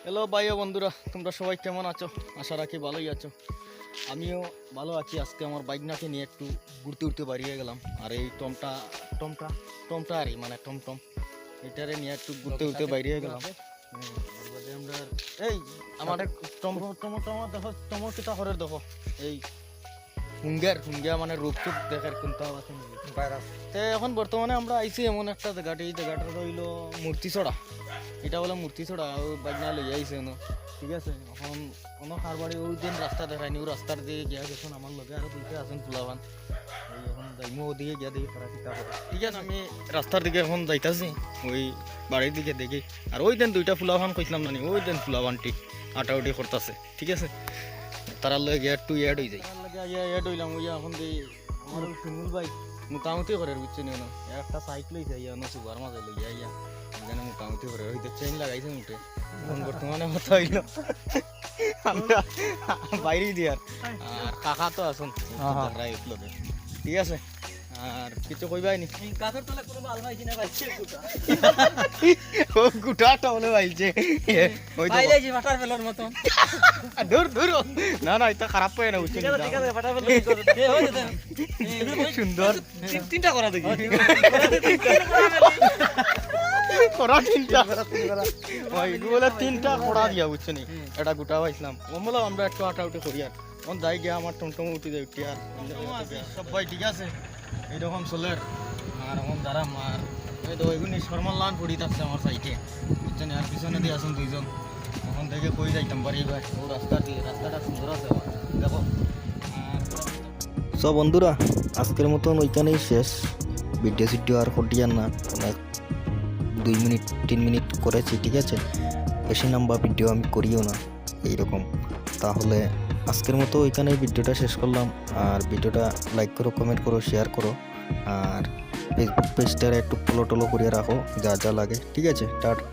Hello ভাইও বন্ধুরা, তোমরা সবাই কেমন আছো? আশা রাখি ভালোই আছো। আমিও ভালো আছি। আজকে আমার বাইকনাকে নিয়ে একটু ঘুরতে উঠতে বাড়িয়ে গেলাম। আর এই টমটা টমটা টমটা আর মানে টমটম এটারে নিয়ে একটু ঘুরতে উঠতে বাইরে গেলাম। আমরা এই আমার টম টম টম দেখো, টমকিটা হরের দেখো, এই হুঙ্গিয়া মানে রূপ টুপ দেখার কোনটা আছে এখন বর্তমানে আমরা আইছি এমন একটা জায়গাটা, এই জায়গাটা হইলো মূর্তিছড়া। এটা বলে মূর্তিছড়া, ও বাইকনা লই আইছে না, ঠিক আছে। এখন কোনো কার বাড়ি ওই দিন রাস্তা দেখায়নি, ও রাস্তার দিকে গিয়া গেছেন আমার লগে আরো দুইটা আছেন ফুলাবান। এই এখন যাইমো ওদিকে গিয়া দেখি তারা চিন্তা করে, ঠিক আছে। আমি রাস্তার দিকে এখন যাইতাছি, ওই বাড়ির দিকে দেখি। আর ওই দিন দুইটা ফুলাবান কইছিলাম না, ওই দিন ফুলাবানটি আটাউটি করতেছে, ঠিক আছে। তারা লগে গিয়া একটু ইয়াড হয়ে যায়, ইয়াড হইলাম। ওই এখন দিই আমার শিমুল ভাই মোটামুটি করে বুঝছে না, একটা সাইকেল লইছে ইয়া সুপার মাঝে লইয়া ইয়া এখানে মোটামুটি করে ওই চেইন লাগাইছে মুঠে। এখন বর্তমানে কথা হইল আমরা বাইরে দিয়ার, আর কাকা তো আসুন ঠিক আছে। আর কিছু কইবাই নি, ও গুটাটা বলে ভাইছে দূর দূর না না, এটা খারাপ পায় না, বুঝছেন? সুন্দর তিনটা করা দেখি, করা তিনটা করা দিয়া, বুঝছেন? এটা গোটা পাইছিলাম, বললাম আমরা একটু আটা উঠে করি। আর এখন যাই গিয়া আমার টমটম উঠে যাই উঠি। আর সবাই ঠিক আছে, এইরকম চলে। আর এখন দাঁড়াম, আর এই তো ওইগুলি শর্মার লান পড়ি থাকছে আমার সাইডে, বুঝছেন? আর পিছনে দিয়ে আসুন দুইজন, ওখান থেকে কই যাইতাম পারি ভাই, ও রাস্তা দিয়ে, রাস্তাটা সুন্দর আছে দেখো। সব বন্ধুরা, আজকের মতন ওইখানেই শেষ। ভিডিও আর করিয়ার না, অনেক 2 মিনিট 3 মিনিট করেছি, ঠিক আছে। বেশি লম্বা ভিডিও আমি করিও না এইরকম। তাহলে আজকের মতো ওইখানেই ভিডিওটা শেষ করলাম। আর ভিডিওটা লাইক করো, কমেন্ট করো, শেয়ার করো। আর ফেসবুক পেজটা একটু ফলো টলো করিয়ে রাখো, যা যা লাগে, ঠিক আছে। টাটা।